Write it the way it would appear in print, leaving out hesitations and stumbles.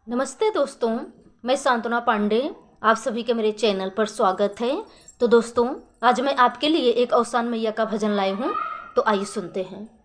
नमस्ते दोस्तों, मैं सांत्वना पांडे। आप सभी के मेरे चैनल पर स्वागत है। तो दोस्तों, आज मैं आपके लिए एक औसान मैया का भजन लाई हूँ, तो आइए सुनते हैं।